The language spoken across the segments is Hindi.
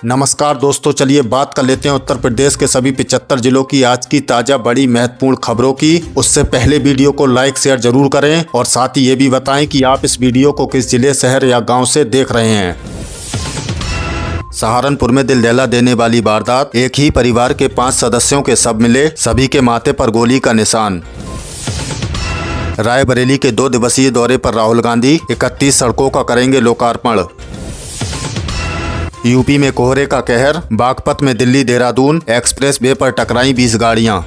नमस्कार दोस्तों, चलिए बात कर लेते हैं उत्तर प्रदेश के सभी 75 जिलों की आज की ताज़ा बड़ी महत्वपूर्ण खबरों की। उससे पहले वीडियो को लाइक शेयर जरूर करें और साथ ही ये भी बताएं कि आप इस वीडियो को किस जिले, शहर या गांव से देख रहे हैं। सहारनपुर में दिल दहला देने वाली वारदात, एक ही परिवार के 5 सदस्यों के शव मिले, सभी के माथे पर गोली का निशान। रायबरेली के 2 दिवसीय दौरे पर राहुल गांधी, 31 सड़कों का करेंगे लोकार्पण। यूपी में कोहरे का कहर, बागपत में दिल्ली देहरादून एक्सप्रेस वे पर टकराई 20 गाड़ियां।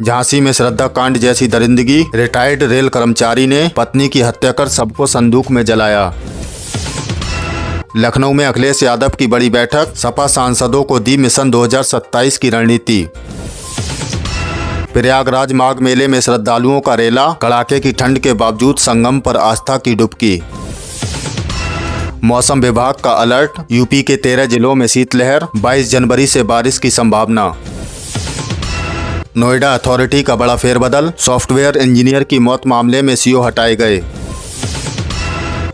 झांसी में श्रद्धा कांड जैसी दरिंदगी, रिटायर्ड रेल कर्मचारी ने पत्नी की हत्या कर सबको संदूक में जलाया। लखनऊ में अखिलेश यादव की बड़ी बैठक, सपा सांसदों को दी मिशन 2027 की रणनीति। प्रयागराज माघ मेले में श्रद्धालुओं का रेला, कड़ाके की ठंड के बावजूद संगम पर आस्था की डुबकी। मौसम विभाग का अलर्ट, यूपी के 13 जिलों में शीतलहर, 22 जनवरी से बारिश की संभावना। नोएडा अथॉरिटी का बड़ा फेरबदल, सॉफ्टवेयर इंजीनियर की मौत मामले में सीओ हटाए गए।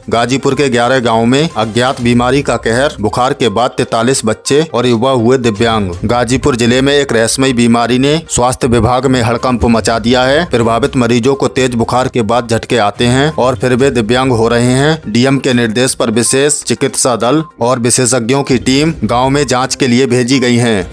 गाजीपुर के 11 गांवों में अज्ञात बीमारी का कहर, बुखार के बाद 43 बच्चे और युवा हुए दिव्यांग। गाजीपुर जिले में एक रहस्यमयी बीमारी ने स्वास्थ्य विभाग में हड़कंप मचा दिया है। प्रभावित मरीजों को तेज बुखार के बाद झटके आते हैं और फिर वे दिव्यांग हो रहे हैं। डीएम के निर्देश पर विशेष चिकित्सा दल और विशेषज्ञों की टीम गाँव में जाँच के लिए भेजी गयी है।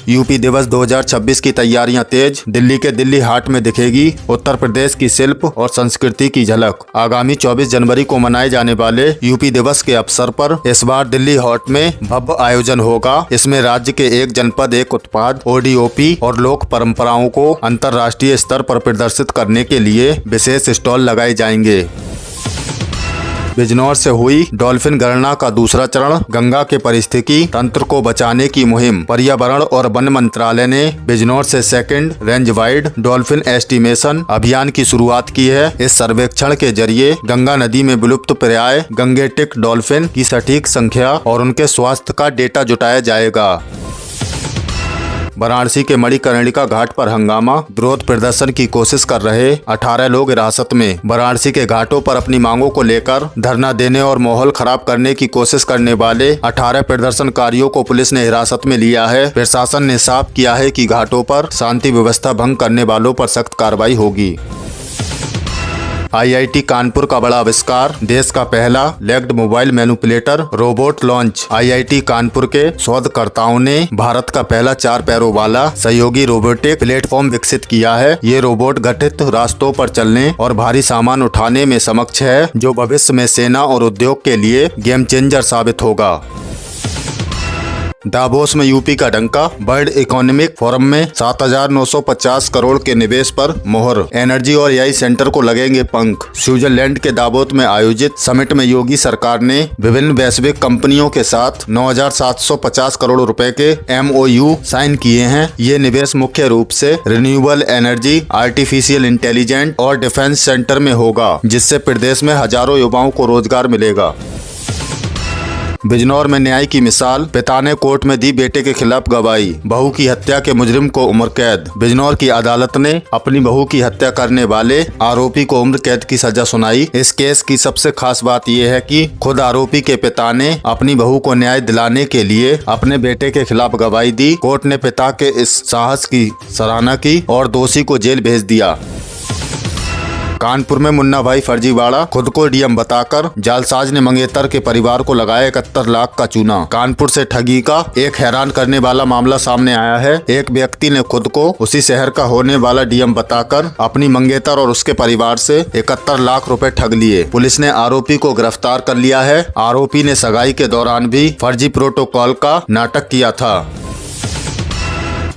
यूपी दिवस 2026 की तैयारियां तेज, दिल्ली के दिल्ली हाट में दिखेगी उत्तर प्रदेश की शिल्प और संस्कृति की झलक। आगामी 24 जनवरी को मनाए जाने वाले यूपी दिवस के अवसर पर इस बार दिल्ली हाट में भव्य आयोजन होगा। इसमें राज्य के एक जनपद, एक उत्पाद, ओडीओपी और लोक परंपराओं को अंतर्राष्ट्रीय स्तर पर प्रदर्शित करने के लिए विशेष स्टॉल लगाए जाएंगे। बिजनौर से हुई डॉल्फिन गणना का दूसरा चरण, गंगा के पारिस्थितिकी तंत्र को बचाने की मुहिम। पर्यावरण और वन मंत्रालय ने बिजनौर से second range wide dolphin estimation अभियान की शुरुआत की है। इस सर्वेक्षण के जरिए गंगा नदी में विलुप्त प्राय गंगेटिक डॉल्फिन की सटीक संख्या और उनके स्वास्थ्य का डेटा जुटाया जाएगा। वाराणसी के मणिकर्णिका घाट पर हंगामा, विरोध प्रदर्शन की कोशिश कर रहे 18 लोग हिरासत में। वाराणसी के घाटों पर अपनी मांगों को लेकर धरना देने और माहौल खराब करने की कोशिश करने वाले 18 प्रदर्शनकारियों को पुलिस ने हिरासत में लिया है। प्रशासन ने साफ किया है कि घाटों पर शांति व्यवस्था भंग करने वालों पर सख्त कार्रवाई होगी। आईआईटी कानपुर का बड़ा आविष्कार, देश का पहला legged mobile manipulator robot launch. IIT Kanpur के शोधकर्ताओं ने भारत का पहला 4 पैरों वाला सहयोगी रोबोटिक प्लेटफॉर्म विकसित किया है। ये रोबोट गठित रास्तों पर चलने और भारी सामान उठाने में सक्षम है, जो भविष्य में सेना और उद्योग के लिए गेम चेंजर साबित होगा। दावोस में यूपी का डंका, वर्ल्ड इकोनॉमिक फोरम में 7,950 करोड़ के निवेश पर मोहर। एनर्जी और एआई सेंटर को लगेंगे पंख। स्विट्जरलैंड के दावोस में आयोजित समिट में योगी सरकार ने विभिन्न वैश्विक कंपनियों के साथ 9,750 करोड़ रुपए के MOU साइन किए हैं। ये निवेश मुख्य रूप से रिन्यूएबल एनर्जी, आर्टिफिशियल इंटेलिजेंस और डिफेंस सेंटर में होगा, जिससे प्रदेश में हजारों युवाओं को रोजगार मिलेगा। बिजनौर में न्याय की मिसाल, पिता ने कोर्ट में दी बेटे के खिलाफ गवाही, बहू की हत्या के मुजरिम को उम्र कैद। बिजनौर की अदालत ने अपनी बहू की हत्या करने वाले आरोपी को उम्र कैद की सजा सुनाई। इस केस की सबसे खास बात यह है कि खुद आरोपी के पिता ने अपनी बहू को न्याय दिलाने के लिए अपने बेटे के खिलाफ गवाही दी। कोर्ट ने पिता के इस साहस की सराहना की और दोषी को जेल भेज दिया। कानपुर में मुन्ना भाई फर्जीवाड़ा, खुद को डीएम बताकर जालसाज ने मंगेतर के परिवार को लगाया 71 लाख का चूना। कानपुर से ठगी का एक हैरान करने वाला मामला सामने आया है। एक व्यक्ति ने खुद को उसी शहर का होने वाला डीएम बताकर अपनी मंगेतर और उसके परिवार से 71 लाख रुपए ठग लिए। पुलिस ने आरोपी को गिरफ्तार कर लिया है। आरोपी ने सगाई के दौरान भी फर्जी प्रोटोकॉल का नाटक किया था।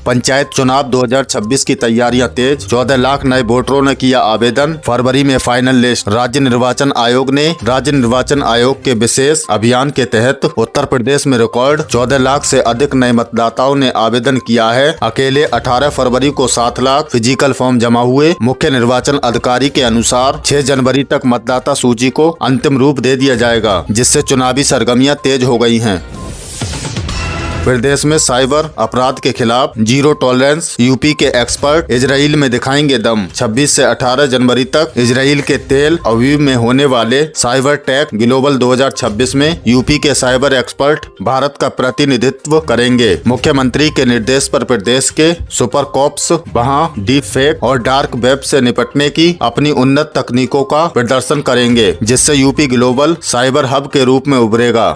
पंचायत चुनाव 2026 की तैयारियां तेज, 14 लाख नए वोटरों ने किया आवेदन। फरवरी में फाइनल लिस्ट। राज्य निर्वाचन आयोग के विशेष अभियान के तहत उत्तर प्रदेश में रिकॉर्ड 14 लाख से अधिक नए मतदाताओं ने आवेदन किया है। अकेले 18 फरवरी को 7 लाख फिजिकल फॉर्म जमा हुए। मुख्य निर्वाचन अधिकारी के अनुसार 6 जनवरी तक मतदाता सूची को अंतिम रूप दे दिया जाएगा, जिससे चुनावी सरगर्मियां तेज हो गई हैं। प्रदेश में साइबर अपराध के खिलाफ जीरो टॉलरेंस, यूपी के एक्सपर्ट इजराइल में दिखाएंगे दम। 26 से 18 जनवरी तक इजराइल के तेल अवीव में होने वाले साइबर टेक ग्लोबल 2026 में यूपी के साइबर एक्सपर्ट भारत का प्रतिनिधित्व करेंगे। मुख्यमंत्री के निर्देश पर प्रदेश के सुपर कॉप्स वहां डीप फेक और डार्क वेब से निपटने की अपनी उन्नत तकनीकों का प्रदर्शन करेंगे, जिससे यूपी ग्लोबल साइबर हब के रूप में उभरेगा।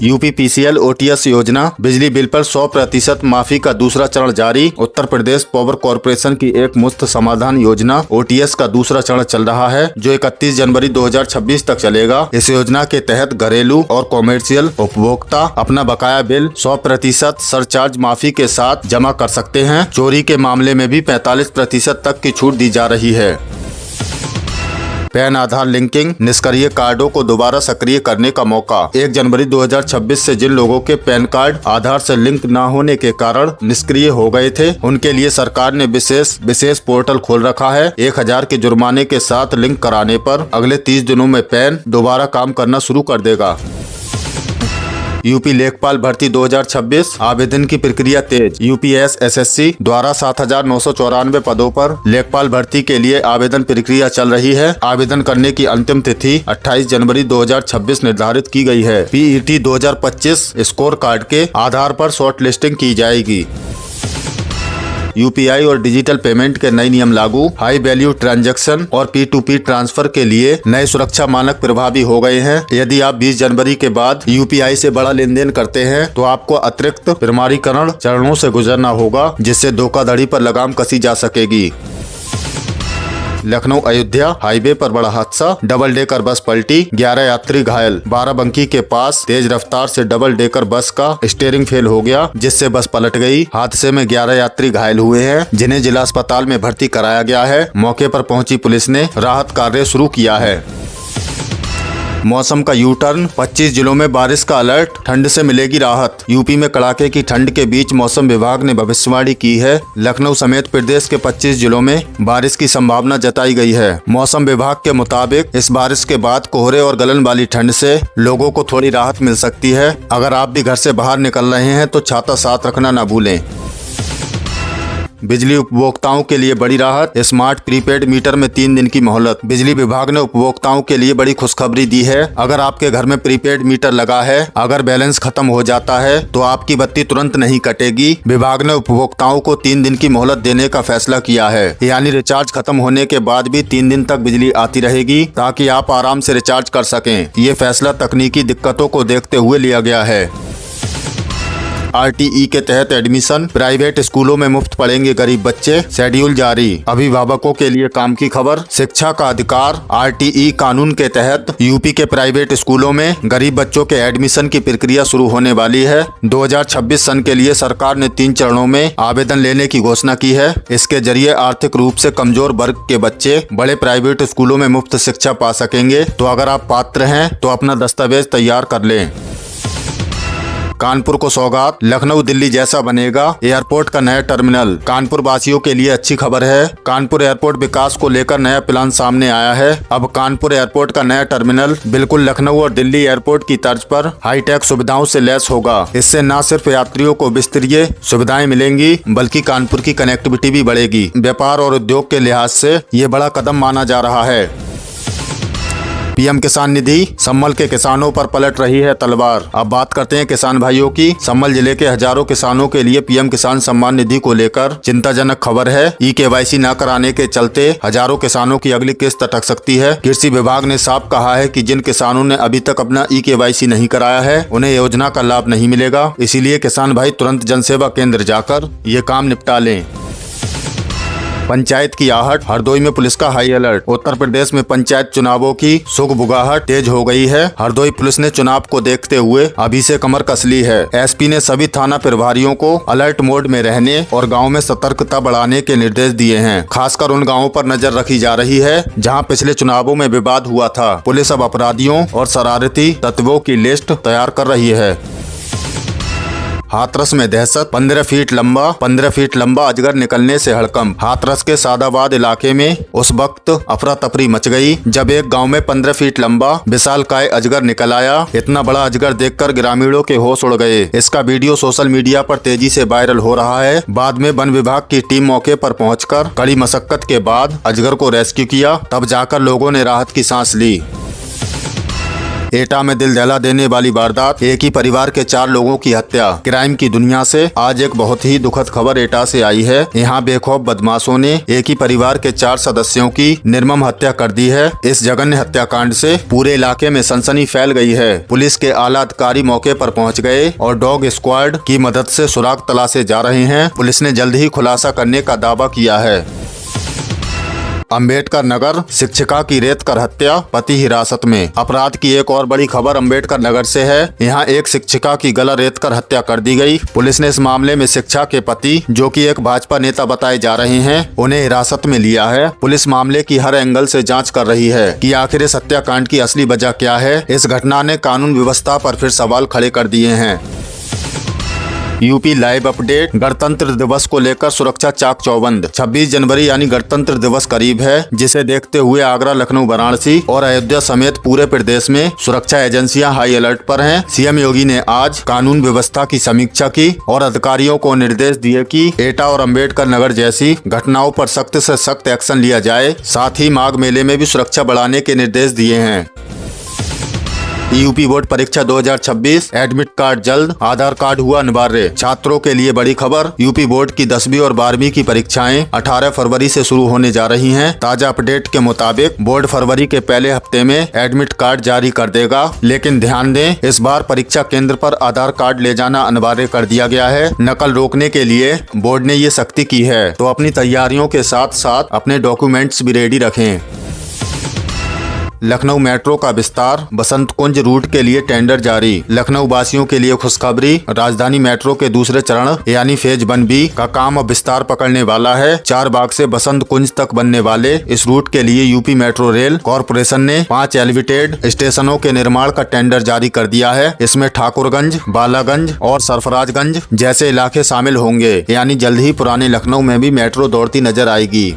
यूपीपीसीएल ओटीएस योजना बिजली बिल पर 100% माफी का दूसरा चरण जारी। उत्तर प्रदेश पावर कॉर्पोरेशन की एक मुफ्त समाधान योजना ओटीएस का दूसरा चरण चल रहा है, जो 31 जनवरी 2026 तक चलेगा। इस योजना के तहत घरेलू और कॉमर्शियल उपभोक्ता अपना बकाया बिल 100% सरचार्ज माफी के साथ जमा कर सकते हैं। चोरी के मामले में भी 45% तक की छूट दी जा रही है। पैन आधार लिंकिंग, निष्क्रिय कार्डों को दोबारा सक्रिय करने का मौका। 1 जनवरी 2026 से जिन लोगों के पैन कार्ड आधार से लिंक न होने के कारण निष्क्रिय हो गए थे, उनके लिए सरकार ने विशेष पोर्टल खोल रखा है। 1000 के जुर्माने के साथ लिंक कराने पर अगले 30 दिनों में पैन दोबारा काम करना शुरू कर देगा। यूपी लेखपाल भर्ती 2026 आवेदन की प्रक्रिया तेज। यूपीएसएससी द्वारा 7,994 पदों पर लेखपाल भर्ती के लिए आवेदन प्रक्रिया चल रही है। आवेदन करने की अंतिम तिथि 28 जनवरी 2026 निर्धारित की गई है। पीईटी 2025 स्कोर कार्ड के आधार पर शॉर्ट लिस्टिंग की जाएगी। यूपीआई और डिजिटल पेमेंट के नए नियम लागू। हाई वैल्यू ट्रांजैक्शन और P2P ट्रांसफर के लिए नए सुरक्षा मानक प्रभावी हो गए हैं। यदि आप 20 जनवरी के बाद यूपीआई से बड़ा लेन देन करते हैं तो आपको अतिरिक्त प्रमाणीकरण चरणों से गुजरना होगा, जिससे धोखाधड़ी पर लगाम कसी जा सकेगी। लखनऊ अयोध्या हाईवे पर बड़ा हादसा, डबल डेकर बस पलटी, 11 यात्री घायल। बाराबंकी के पास तेज रफ्तार से डबल डेकर बस का स्टीयरिंग फेल हो गया, जिससे बस पलट गई। हादसे में 11 यात्री घायल हुए हैं, जिन्हें जिला अस्पताल में भर्ती कराया गया है। मौके पर पहुंची पुलिस ने राहत कार्य शुरू किया है। मौसम का यू टर्न, 25 जिलों में बारिश का अलर्ट, ठंड से मिलेगी राहत। यूपी में कड़ाके की ठंड के बीच मौसम विभाग ने भविष्यवाणी की है। लखनऊ समेत प्रदेश के 25 जिलों में बारिश की संभावना जताई गई है। मौसम विभाग के मुताबिक इस बारिश के बाद कोहरे और गलन वाली ठंड से लोगों को थोड़ी राहत मिल सकती है। अगर आप भी घर से बाहर निकल रहे हैं तो छाता साथ रखना न भूलें। बिजली उपभोक्ताओं के लिए बड़ी राहत, स्मार्ट प्रीपेड मीटर में 3 दिन की मोहलत। बिजली विभाग ने उपभोक्ताओं के लिए बड़ी खुशखबरी दी है। अगर आपके घर में प्रीपेड मीटर लगा है, अगर बैलेंस खत्म हो जाता है तो आपकी बत्ती तुरंत नहीं कटेगी। विभाग ने उपभोक्ताओं को 3 दिन की मोहलत देने का फैसला किया है, यानी रिचार्ज खत्म होने के बाद भी 3 दिन तक बिजली आती रहेगी, ताकि आप आराम से रिचार्ज कर सकें। ये फैसला तकनीकी दिक्कतों को देखते हुए लिया गया है। RTE के तहत एडमिशन, प्राइवेट स्कूलों में मुफ्त पढ़ेंगे गरीब बच्चे, शेड्यूल जारी। अभिभावकों के लिए काम की खबर, शिक्षा का अधिकार। RTE कानून के तहत यूपी के प्राइवेट स्कूलों में गरीब बच्चों के एडमिशन की प्रक्रिया शुरू होने वाली है। 2026 सन के लिए सरकार ने 3 चरणों में आवेदन लेने की घोषणा की है। इसके जरिए आर्थिक रूप से कमजोर वर्ग के बच्चे बड़े प्राइवेट स्कूलों में मुफ्त शिक्षा पा सकेंगे। तो अगर आप पात्र हैं तो अपना दस्तावेज तैयार कर लें। कानपुर को सौगात, लखनऊ दिल्ली जैसा बनेगा एयरपोर्ट का नया टर्मिनल। कानपुर वासियों के लिए अच्छी खबर है। कानपुर एयरपोर्ट विकास को लेकर नया प्लान सामने आया है। अब कानपुर एयरपोर्ट का नया टर्मिनल बिल्कुल लखनऊ और दिल्ली एयरपोर्ट की तर्ज पर हाईटेक सुविधाओं से लैस होगा। इससे न सिर्फ यात्रियों को विस्तरीय सुविधाएं मिलेंगी, बल्कि कानपुर की कनेक्टिविटी भी बढ़ेगी। व्यापार और उद्योग के लिहाज से ये बड़ा कदम माना जा रहा है। पीएम किसान निधि, संभल के किसानों पर पलट रही है तलवार। अब बात करते हैं किसान भाइयों की। संभल जिले के हजारों किसानों के लिए पीएम किसान सम्मान निधि को लेकर चिंताजनक खबर है। KYC न कराने के चलते हजारों किसानों की अगली किस्त अटक सकती है। कृषि विभाग ने साफ कहा है कि जिन किसानों ने अभी तक अपना KYC नहीं कराया है, उन्हें योजना का लाभ नहीं मिलेगा। इसीलिए किसान भाई तुरंत जनसेवा केंद्र जाकर ये काम निपटा लें। पंचायत की आहट, हरदोई में पुलिस का हाई अलर्ट। उत्तर प्रदेश में पंचायत चुनावों की सुगबुगाहट तेज हो गई है। हरदोई पुलिस ने चुनाव को देखते हुए अभी से कमर कस ली है। SP ने सभी थाना प्रभारियों को अलर्ट मोड में रहने और गाँव में सतर्कता बढ़ाने के निर्देश दिए हैं। खासकर उन गाँवों पर नजर रखी जा रही है जहाँ पिछले चुनावों में विवाद हुआ था। पुलिस अब अपराधियों और शरारती तत्वों की लिस्ट तैयार कर रही है। हाथरस में दहशत, 15 फीट लंबा अजगर निकलने से हड़कंप। हाथरस के सादाबाद इलाके में उस वक्त अफरा तफरी मच गई जब एक गांव में 15 फीट लंबा विशालकाय अजगर निकल आया। इतना बड़ा अजगर देखकर ग्रामीणों के होश उड़ गए। इसका वीडियो सोशल मीडिया पर तेजी से वायरल हो रहा है। बाद में वन विभाग की टीम मौके पर पहुंचकर कड़ी मशक्कत के बाद अजगर को रेस्क्यू किया, तब जाकर लोगों ने राहत की सांस ली। एटा में दिल दहला देने वाली वारदात, एक ही परिवार के 4 लोगों की हत्या। क्राइम की दुनिया से आज एक बहुत ही दुखद खबर एटा से आई है। यहाँ बेखौफ बदमाशों ने एक ही परिवार के 4 सदस्यों की निर्मम हत्या कर दी है। इस जघन्य हत्याकांड से पूरे इलाके में सनसनी फैल गई है। पुलिस के आला अधिकारी मौके पर पहुँच गए और डॉग स्क्वाड की मदद से सुराग तलाशे जा रहे हैं। पुलिस ने जल्द ही खुलासा करने का दावा किया है। अंबेडकर नगर, शिक्षिका की रेत कर हत्या, पति हिरासत में। अपराध की एक और बड़ी खबर अंबेडकर नगर से है। यहाँ एक शिक्षिका की गला रेत कर हत्या कर दी गई। पुलिस ने इस मामले में शिक्षा के पति, जो कि एक भाजपा नेता बताए जा रहे हैं, उन्हें हिरासत में लिया है। पुलिस मामले की हर एंगल से जांच कर रही है कि आखिर इस हत्याकांड की असली वजह क्या है। इस घटना ने कानून व्यवस्था पर फिर सवाल खड़े कर दिए हैं। यूपी लाइव अपडेट, गणतंत्र दिवस को लेकर सुरक्षा चाक चौबंद। 26 जनवरी यानी गणतंत्र दिवस करीब है, जिसे देखते हुए आगरा, लखनऊ, वाराणसी और अयोध्या समेत पूरे प्रदेश में सुरक्षा एजेंसियां हाई अलर्ट पर हैं। सीएम योगी ने आज कानून व्यवस्था की समीक्षा की और अधिकारियों को निर्देश दिए कि एटा और अंबेडकर नगर जैसी घटनाओं पर सख्त से सख्त एक्शन लिया जाए। साथ ही माघ मेले में भी सुरक्षा बढ़ाने के निर्देश दिए हैं। यूपी बोर्ड परीक्षा 2026, एडमिट कार्ड जल्द, आधार कार्ड हुआ अनिवार्य। छात्रों के लिए बड़ी खबर, यूपी बोर्ड की 10वीं और 12वीं की परीक्षाएं 18 फरवरी से शुरू होने जा रही हैं। ताजा अपडेट के मुताबिक बोर्ड फरवरी के पहले हफ्ते में एडमिट कार्ड जारी कर देगा, लेकिन ध्यान दें, इस बार परीक्षा केंद्र पर आधार कार्ड ले जाना अनिवार्य कर दिया गया है। नकल रोकने के लिए बोर्ड ने ये सख्ती की है, तो अपनी तैयारियों के साथ साथ अपने डॉक्यूमेंट्स भी रेडी रखें। लखनऊ मेट्रो का विस्तार, बसंत कुंज रूट के लिए टेंडर जारी। लखनऊ वासियों के लिए खुशखबरी, राजधानी मेट्रो के दूसरे चरण यानी फेज 1B का काम अब विस्तार पकड़ने वाला है। 4 बाग से बसंत कुंज तक बनने वाले इस रूट के लिए यूपी मेट्रो रेल कॉरपोरेशन ने 5 एलिवेटेड स्टेशनों के निर्माण का टेंडर जारी कर दिया है। इसमें ठाकुरगंज, बालागंज और सरफराजगंज जैसे इलाके शामिल होंगे, यानी जल्द ही पुराने लखनऊ में भी मेट्रो दौड़ती नजर आएगी।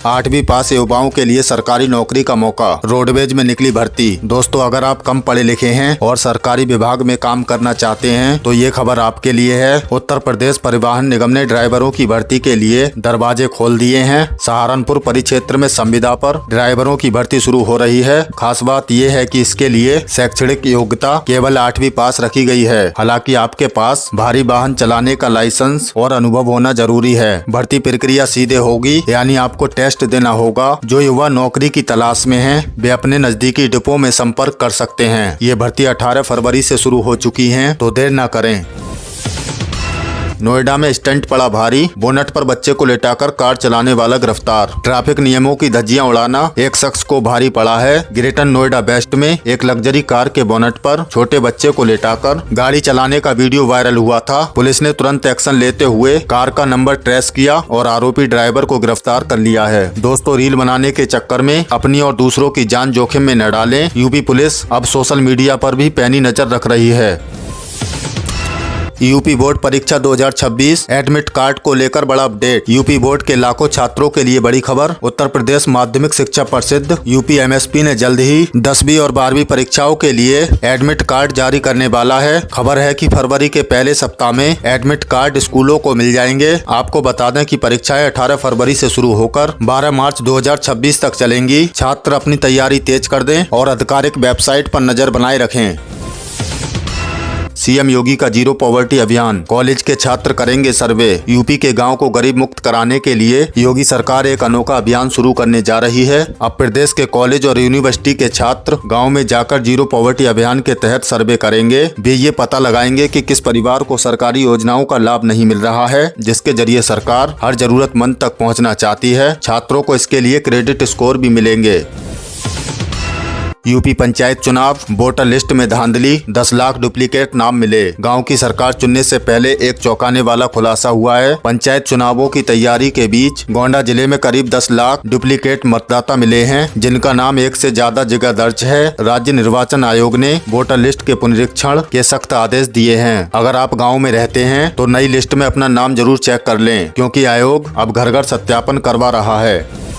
8वीं पास युवाओं के लिए सरकारी नौकरी का मौका, रोडवेज में निकली भर्ती। दोस्तों, अगर आप कम पढ़े लिखे हैं और सरकारी विभाग में काम करना चाहते हैं तो ये खबर आपके लिए है। उत्तर प्रदेश परिवहन निगम ने ड्राइवरों की भर्ती के लिए दरवाजे खोल दिए हैं। सहारनपुर परिक्षेत्र में संविदा पर ड्राइवरों की भर्ती शुरू हो रही है। खास बात यह है कि इसके लिए शैक्षणिक योग्यता केवल 8वीं पास रखी गई है। हालांकि आपके पास भारी वाहन चलाने का लाइसेंस और अनुभव होना जरूरी है। भर्ती प्रक्रिया सीधे होगी, यानी आपको टेस्ट देना होगा। जो युवा नौकरी की तलाश में हैं, वे अपने नजदीकी डिपो में संपर्क कर सकते हैं। ये भर्ती 18 फरवरी से शुरू हो चुकी है, तो देर न करें। नोएडा में स्टंट पड़ा भारी, बोनट पर बच्चे को लेटाकर कार चलाने वाला गिरफ्तार। ट्रैफिक नियमों की धज्जियां उड़ाना एक शख्स को भारी पड़ा है। ग्रेटर नोएडा वेस्ट में एक लग्जरी कार के बोनट पर छोटे बच्चे को लेटाकर गाड़ी चलाने का वीडियो वायरल हुआ था। पुलिस ने तुरंत एक्शन लेते हुए कार का नंबर ट्रेस किया और आरोपी ड्राइवर को गिरफ्तार कर लिया है। दोस्तों, रील बनाने के चक्कर में अपनी और दूसरों की जान जोखिम में न डालें। यूपी पुलिस अब सोशल मीडिया पर भी पैनी नजर रख रही है। यूपी बोर्ड परीक्षा 2026, एडमिट कार्ड को लेकर बड़ा अपडेट। यूपी बोर्ड के लाखों छात्रों के लिए बड़ी खबर। उत्तर प्रदेश माध्यमिक शिक्षा परिषद यूपी एमएसपी ने जल्द ही 10वीं और 12वीं परीक्षाओं के लिए एडमिट कार्ड जारी करने वाला है। खबर है कि फरवरी के पहले सप्ताह में एडमिट कार्ड स्कूलों को मिल जाएंगे। आपको बता दें कि परीक्षाएं 18 फरवरी से शुरू होकर 12 मार्च 2026 तक चलेंगी। छात्र अपनी तैयारी तेज कर दें और आधिकारिक वेबसाइट पर नजर बनाए रखें। सीएम योगी का जीरो पॉवर्टी अभियान, कॉलेज के छात्र करेंगे सर्वे। यूपी के गांव को गरीब मुक्त कराने के लिए योगी सरकार एक अनोखा अभियान शुरू करने जा रही है। अब प्रदेश के कॉलेज और यूनिवर्सिटी के छात्र गांव में जाकर जीरो पॉवर्टी अभियान के तहत सर्वे करेंगे। वे ये पता लगाएंगे कि किस परिवार को सरकारी योजनाओं का लाभ नहीं मिल रहा है, जिसके जरिए सरकार हर जरूरतमंद तक पहुँचना चाहती है। छात्रों को इसके लिए क्रेडिट स्कोर भी मिलेंगे। यूपी पंचायत चुनाव, वोटर लिस्ट में धांधली, 10 लाख डुप्लीकेट नाम मिले। गांव की सरकार चुनने से पहले एक चौंकाने वाला खुलासा हुआ है। पंचायत चुनावों की तैयारी के बीच गोंडा जिले में करीब 10 लाख डुप्लीकेट मतदाता मिले हैं, जिनका नाम एक से ज्यादा जगह दर्ज है। राज्य निर्वाचन आयोग ने वोटर लिस्ट के पुनरीक्षण के सख्त आदेश दिए हैं। अगर आप गाँव में रहते हैं तो नई लिस्ट में अपना नाम जरूर चेक कर लें, क्योंकि आयोग अब घर घर सत्यापन करवा रहा है।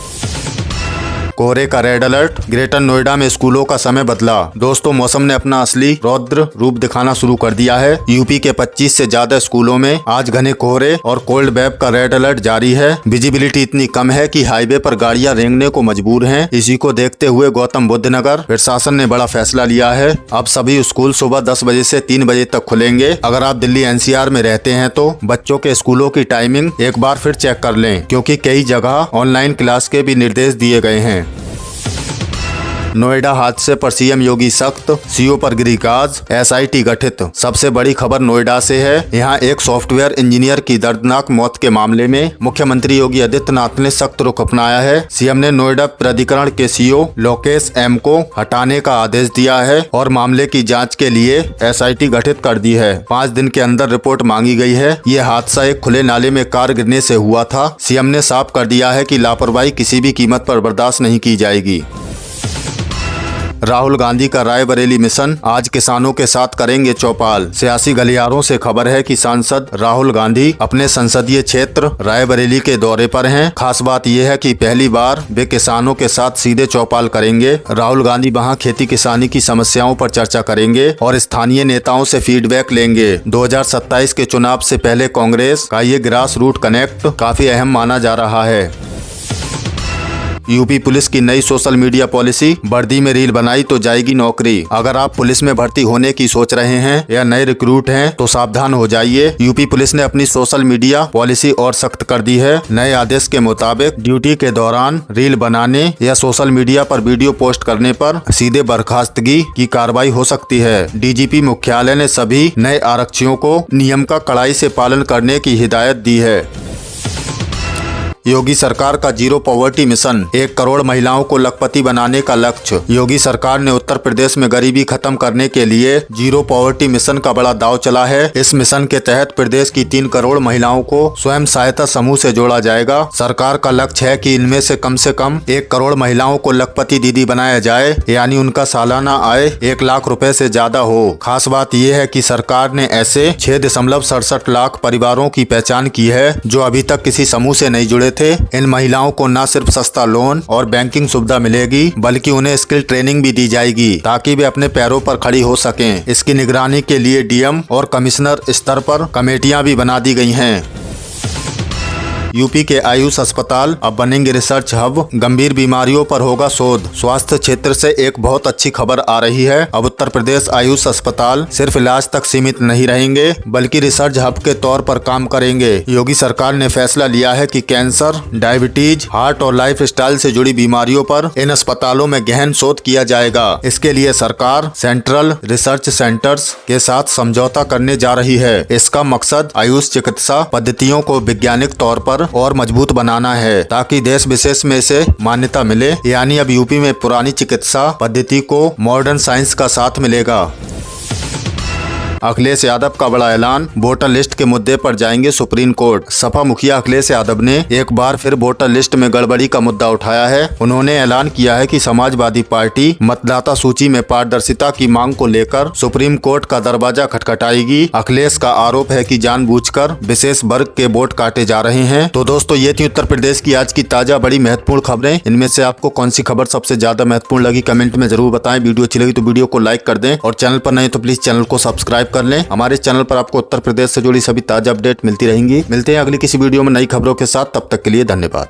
कोहरे का रेड अलर्ट, ग्रेटर नोएडा में स्कूलों का समय बदला। दोस्तों, मौसम ने अपना असली रौद्र रूप दिखाना शुरू कर दिया है। यूपी के 25 से ज्यादा स्कूलों में आज घने कोहरे और कोल्ड वेव का रेड अलर्ट जारी है। विजिबिलिटी इतनी कम है कि हाईवे पर गाड़ियां रेंगने को मजबूर हैं। इसी को देखते हुए गौतम बुद्ध नगर प्रशासन ने बड़ा फैसला लिया है। अब सभी स्कूल सुबह 10 बजे से 3 बजे तक खुलेंगे। अगर आप दिल्ली NCR में रहते हैं तो बच्चों के स्कूलों की टाइमिंग एक बार फिर चेक कर लें, क्योंकि कई जगह ऑनलाइन क्लास के भी निर्देश दिए गए हैं। नोएडा हादसे पर सीएम योगी सख्त, सीओ पर गिरी गाज, SIT गठित। सबसे बड़ी खबर नोएडा से है। यहाँ एक सॉफ्टवेयर इंजीनियर की दर्दनाक मौत के मामले में मुख्यमंत्री योगी आदित्यनाथ ने सख्त रुख अपनाया है। सीएम ने नोएडा प्राधिकरण के CEO लोकेश M को हटाने का आदेश दिया है और मामले की जाँच के लिए SIT गठित कर दी है। 5 दिन के अंदर रिपोर्ट मांगी गई है। ये हादसा एक खुले नाले में कार गिरने से हुआ था। सीएम ने साफ कर दिया है कि लापरवाही किसी भी कीमत पर बर्दाश्त नहीं की जाएगी। राहुल गांधी का रायबरेली मिशन, आज किसानों के साथ करेंगे चौपाल। सियासी गलियारों से खबर है कि सांसद राहुल गांधी अपने संसदीय क्षेत्र रायबरेली के दौरे पर हैं। खास बात यह है कि पहली बार वे किसानों के साथ सीधे चौपाल करेंगे। राहुल गांधी वहां खेती किसानी की समस्याओं पर चर्चा करेंगे और स्थानीय नेताओं से फीडबैक लेंगे। 2027 के चुनाव से पहले कांग्रेस का ये ग्रास रूट कनेक्ट काफी अहम माना जा रहा है। यूपी पुलिस की नई सोशल मीडिया पॉलिसी, वर्दी में रील बनाई तो जाएगी नौकरी। अगर आप पुलिस में भर्ती होने की सोच रहे हैं या नए रिक्रूट हैं तो सावधान हो जाइए। यूपी पुलिस ने अपनी सोशल मीडिया पॉलिसी और सख्त कर दी है। नए आदेश के मुताबिक ड्यूटी के दौरान रील बनाने या सोशल मीडिया पर वीडियो पोस्ट करने पर सीधे बर्खास्तगी की कार्रवाई हो सकती है। DGP मुख्यालय ने सभी नए आरक्षियों को नियम का कड़ाई से पालन करने की हिदायत दी है। योगी सरकार का जीरो पॉवर्टी मिशन, 1 करोड़ महिलाओं को लखपति बनाने का लक्ष्य। योगी सरकार ने उत्तर प्रदेश में गरीबी खत्म करने के लिए जीरो पॉवर्टी मिशन का बड़ा दांव चला है। इस मिशन के तहत प्रदेश की 3 करोड़ महिलाओं को स्वयं सहायता समूह से जोड़ा जाएगा। सरकार का लक्ष्य है कि इनमें से कम 1 करोड़ महिलाओं को लखपति दीदी बनाया जाए, यानी उनका सालाना आय 1 लाख रुपए से ज्यादा हो। खास बात यह है कि सरकार ने ऐसे 6.67 लाख परिवारों की पहचान की है जो अभी तक किसी समूह से नहीं जुड़े थे। इन महिलाओं को न सिर्फ सस्ता लोन और बैंकिंग सुविधा मिलेगी, बल्कि उन्हें स्किल ट्रेनिंग भी दी जाएगी ताकि वे अपने पैरों पर खड़ी हो सकें। इसकी निगरानी के लिए DM और कमिश्नर स्तर पर कमेटियां भी बना दी गई हैं। यूपी के आयुष अस्पताल अब बनेंगे रिसर्च हब, गंभीर बीमारियों पर होगा शोध। स्वास्थ्य क्षेत्र से एक बहुत अच्छी खबर आ रही है। अब उत्तर प्रदेश आयुष अस्पताल सिर्फ इलाज तक सीमित नहीं रहेंगे, बल्कि रिसर्च हब के तौर पर काम करेंगे। योगी सरकार ने फैसला लिया है कि कैंसर, डायबिटीज, हार्ट और लाइफ स्टाइल से जुड़ी बीमारियों पर इन अस्पतालों में गहन शोध किया जाएगा। इसके लिए सरकार सेंट्रल रिसर्च सेंटर्स के साथ समझौता करने जा रही है। इसका मकसद आयुष चिकित्सा पद्धतियों को वैज्ञानिक तौर पर और मजबूत बनाना है, ताकि देश विशेष में इसे मान्यता मिले। यानी अब यूपी में पुरानी चिकित्सा पद्धति को मॉडर्न साइंस का साथ मिलेगा। अखिलेश यादव का बड़ा ऐलान, वोटर लिस्ट के मुद्दे पर जाएंगे सुप्रीम कोर्ट। सपा मुखिया अखिलेश यादव ने एक बार फिर वोटर लिस्ट में गड़बड़ी का मुद्दा उठाया है। उन्होंने ऐलान किया है कि समाजवादी पार्टी मतदाता सूची में पारदर्शिता की मांग को लेकर सुप्रीम कोर्ट का दरवाजा खटखटाएगी। अखिलेश का आरोप है कि जानबूझकर विशेष वर्ग के वोट काटे जा रहे हैं। तो दोस्तों, ये थी उत्तर प्रदेश की आज की ताजा बड़ी महत्वपूर्ण खबरें। इनमें से आपको कौन सी खबर सबसे ज्यादा महत्वपूर्ण लगी, कमेंट में जरूर बताएं। वीडियो अच्छी लगी तो वीडियो को लाइक कर दें और चैनल पर नए तो प्लीज चैनल को सब्सक्राइब कर लें। हमारे चैनल पर आपको उत्तर प्रदेश से जुड़ी सभी ताजा अपडेट मिलती रहेंगी। मिलते हैं अगली किसी वीडियो में नई खबरों के साथ। तब तक के लिए धन्यवाद।